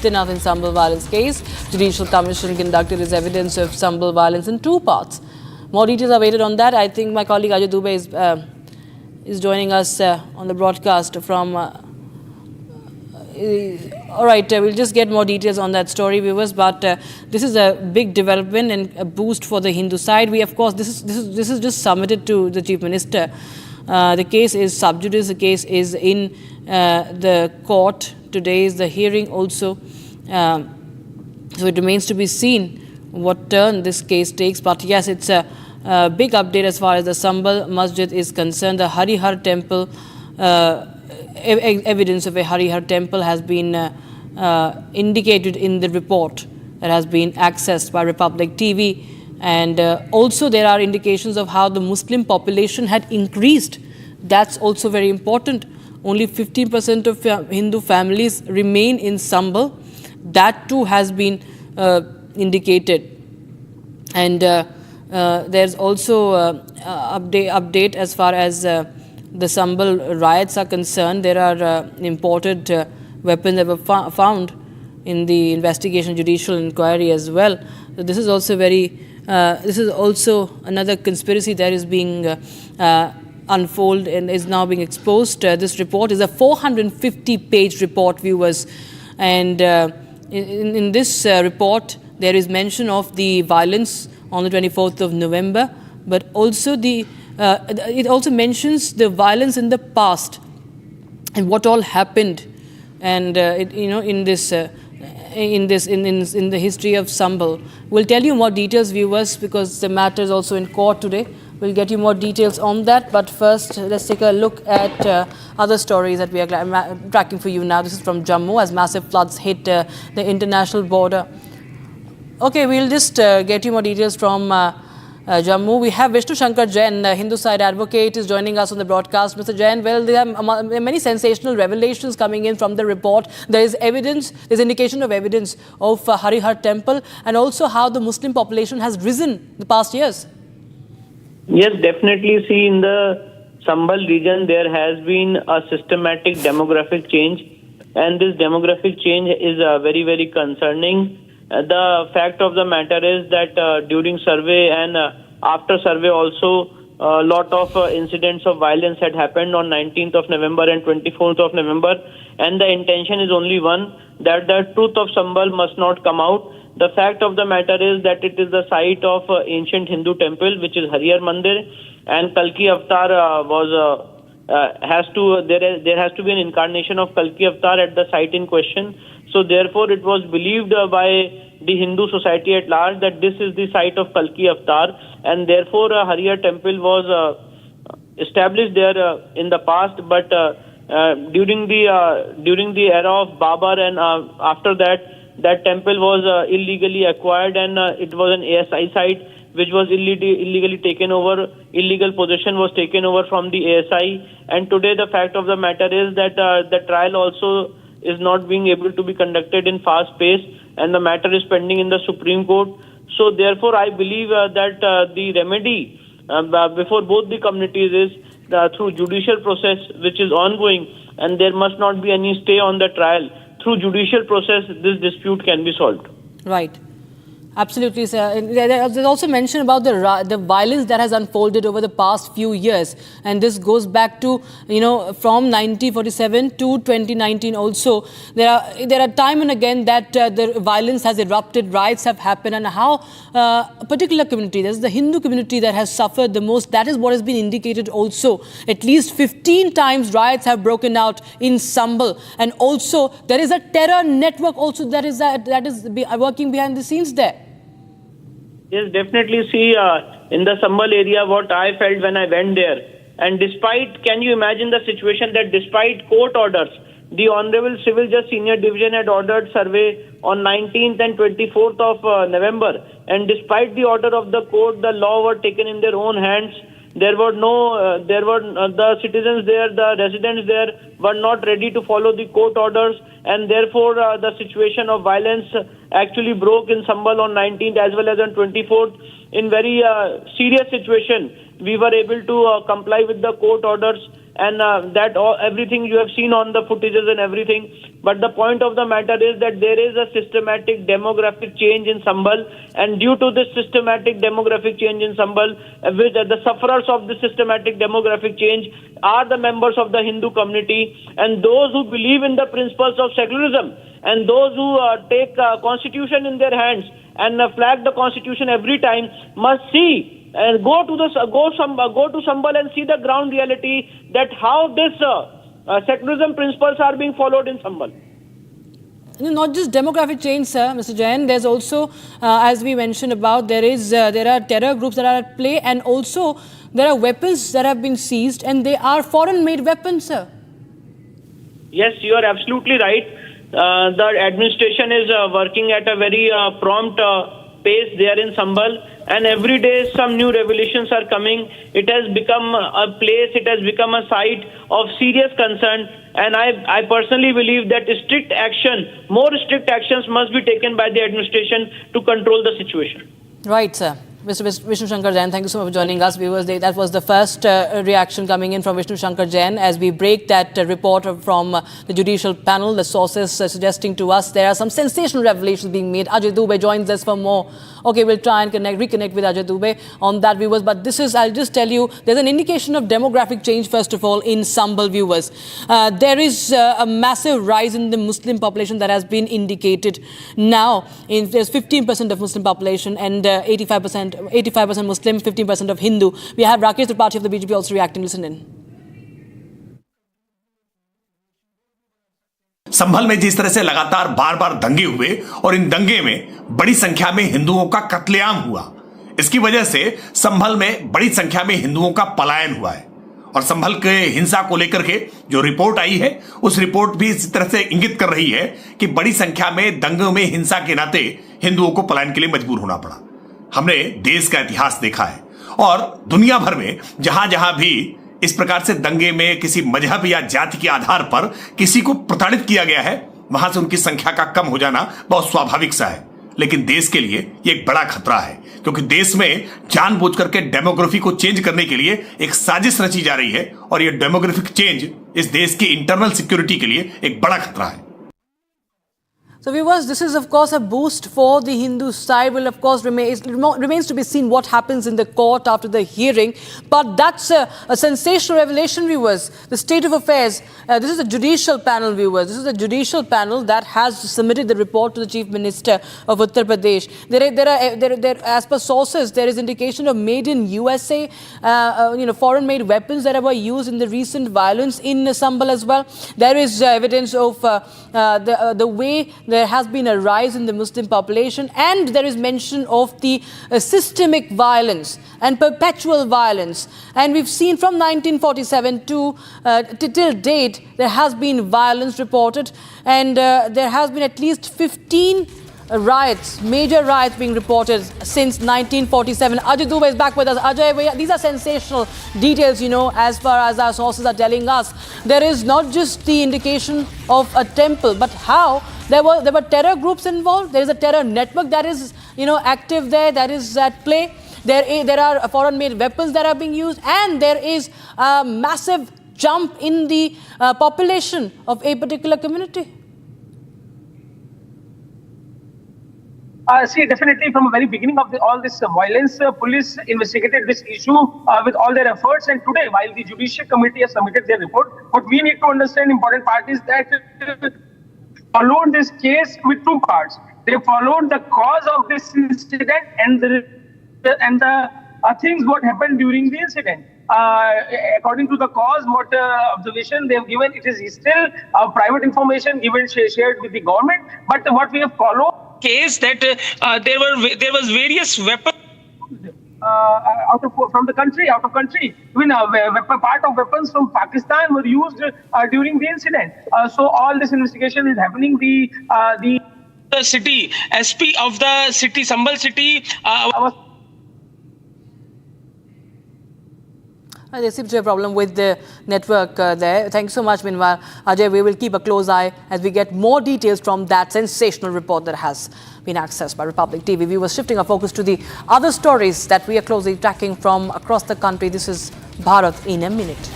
Adityanath in Sambhal violence case. Judicial Commission conducted its evidence of Sambhal violence in two parts. More details are waited on that. I think my colleague Ajay Dubey is joining us on the broadcast from... all right, we'll just get more details on that story, viewers. But this is a big development and a boost for the Hindu side. We, of course, this is just submitted to the Chief Minister. The case is sub judice. The case is in the court. Today is the hearing also. So it remains to be seen what turn this case takes. But yes, it's a big update as far as the Sambhal Masjid is concerned. The Harihar temple, evidence of a Harihar temple has been indicated in the report that has been accessed by Republic TV. And also there are indications of how the Muslim population had increased. That's also very important. Only 15% of Hindu families remain in Sambhal. That too has been indicated. And there's also update as far as the Sambhal riots are concerned. There are imported weapons that were found in the investigation judicial inquiry as well. So this is also this is also another conspiracy that is being unfolded and is now being exposed. This report is a 450-page report, viewers. And in this report, there is mention of the violence on the 24th of November, but also it also mentions the violence in the past and what all happened, and in the history of Sambhal. We'll tell you more details, viewers, because the matter is also in court today. We'll get you more details on that. But first, let's take a look at other stories that we are tracking for you now. This is from Jammu as massive floods hit the international border. Okay, we'll just get you more details from Jammu. We have Vishnu Shankar Jain, Hindu side advocate, is joining us on the broadcast. Mr. Jain, well, there are many sensational revelations coming in from the report. There is evidence, there's indication of evidence of Harihar temple, and also how the Muslim population has risen the past years. Yes, definitely. See, in the Sambhal region, there has been a systematic demographic change, and this demographic change is very, very concerning. The fact of the matter is that during survey and after survey also, a lot of incidents of violence had happened on 19th of November and 24th of November. And the intention is only one, that the truth of Sambhal must not come out. The fact of the matter is that it is the site of ancient Hindu temple, which is Harihar Mandir, and Kalki Avatar there has to be an incarnation of Kalki Avatar at the site in question. So therefore, it was believed by the Hindu society at large that this is the site of Kalki Avatar, and therefore Harihar temple was established there in the past. But during the era of Babur and after that temple was illegally acquired, and it was an ASI site which was illegally taken over. Illegal possession was taken over from the ASI, and today the fact of the matter is that the trial also is not being able to be conducted in fast pace, and the matter is pending in the Supreme Court. So therefore, I believe that the remedy before both the communities is through judicial process, which is ongoing, and there must not be any stay on the trial. Through judicial process, this dispute can be solved. Right. Absolutely, sir. There's also mention about the violence that has unfolded over the past few years, and this goes back to from 1947 to 2019. Also, there are time and again that the violence has erupted, riots have happened, and how a particular community, there's the Hindu community that has suffered the most. That is what has been indicated. Also, at least 15 times riots have broken out in Sambhal, and also there is a terror network also that is working behind the scenes there. Yes, definitely. See, in the Sambhal area, what I felt when I went there, and can you imagine the situation that despite court orders, the Honorable Civil Judge Senior Division had ordered survey on 19th and 24th of November, and despite the order of the court, the law were taken in their own hands. The citizens there, the residents there were not ready to follow the court orders, and therefore the situation of violence actually broke in Sambhal on 19th as well as on 24th. In very serious situation, we were able to comply with the court orders, and everything you have seen on the footages and everything. But the point of the matter is that there is a systematic demographic change in Sambhal, and due to this systematic demographic change in Sambhal, which the sufferers of this systematic demographic change are the members of the Hindu community and those who believe in the principles of secularism, and those who take constitution in their hands and flag the constitution every time must see and go to Sambhal and see the ground reality that how this secularism principles are being followed in Sambhal. Not just demographic change, sir, Mr. Jain. There's also, as we mentioned about, there are terror groups that are at play, and also there are weapons that have been seized, and they are foreign-made weapons, sir. Yes, you are absolutely right. The administration is working at a very prompt pace there in Sambhal, and every day some new revelations are coming. It has become a place, it has become a site of serious concern, and I personally believe that more strict actions must be taken by the administration to control the situation. Right, sir. Mr. Vishnu Shankar Jain, thank you so much for joining us. Viewers, that was the first reaction coming in from Vishnu Shankar Jain as we break that report from the judicial panel. The sources suggesting to us there are some sensational revelations being made. Ajay Dubey joins us for more. Okay, we'll try and reconnect with Ajay Dubey on that, viewers. But this is, I'll just tell you, there's an indication of demographic change, first of all, in Sambhal, viewers. There is a massive rise in the Muslim population that has been indicated now. There's 15% of Muslim population and 85% Muslim, 15% of Hindu. We have Rakesh Tripathi of the BJP also reacting. Listen in. संभल में जिस तरह से लगातार बार बार दंगे हुए और इन दंगे में बड़ी संख्या में हिंदुओं का कत्लेआम हुआ, इसकी वजह से संभल में बड़ी संख्या में हिंदुओं का पलायन हुआ है। और संभल के हिंसा को लेकर के जो रिपोर्ट आई है, उस रिपोर्ट भी इस तरह से इंगित कर रही है कि बड़ी संख्या में दंगों में हिंसा के नाते हिंदुओं को पलायन के लिए मजबूर होना पड़ा। हमने देश का इतिहास देखा है और दुनिया भर में जहां जहां भी इस प्रकार से दंगे में किसी मजहब या जाति के आधार पर किसी को प्रताड़ित किया गया है, वहां से उनकी संख्या का कम हो जाना बहुत स्वाभाविक सा है। लेकिन देश के लिए ये एक बड़ा खतरा है, क्योंकि देश में जानबूझ करके डेमोग्राफी को चेंज करने के लिए एक साजिश रची जा रही है और ये डेमोग्राफिक चेंज इस देश की इंटरनल सिक्योरिटी के लिए एक बड़ा खतरा है। So viewers, this is of course a boost for the Hindu side. Will of course remains to be seen what happens in the court after the hearing. But that's a sensational revelation, viewers. The state of affairs. This is a judicial panel, viewers. This is a judicial panel that has submitted the report to the Chief Minister of Uttar Pradesh. There, as per sources, there is indication of made in USA, foreign-made weapons that were used in the recent violence in Sambhal as well. There is evidence of the way there has been a rise in the Muslim population, and there is mention of the systemic violence and perpetual violence. And we've seen from 1947 till date, there has been violence reported, and there has been at least 15 riots, major riots being reported since 1947. Ajay Dubey is back with us. Ajay, these are sensational details, as far as our sources are telling us. There is not just the indication of a temple, but how there were terror groups involved. There is a terror network that is, active there, that is at play. There are foreign-made weapons that are being used, and there is a massive jump in the population of a particular community. See, definitely from the very beginning of all this violence, police investigated this issue with all their efforts. And today, while the Judicial Committee has submitted their report, what we need to understand, important part is that followed this case with two parts. They followed the cause of this incident and the things what happened during the incident. According to the cause, what observation they have given, it is still private information shared with the government. But what we have followed case that there was various weapons out of country. Even part of weapons from Pakistan were used during the incident. So all this investigation is happening. The city SP of the city, Sambhal city. There seems to be a problem with the network there. Thanks so much, meanwhile. Ajay, we will keep a close eye as we get more details from that sensational report that has been accessed by Republic TV. Viewers, shifting our focus to the other stories that we are closely tracking from across the country. This is Bharat in a minute.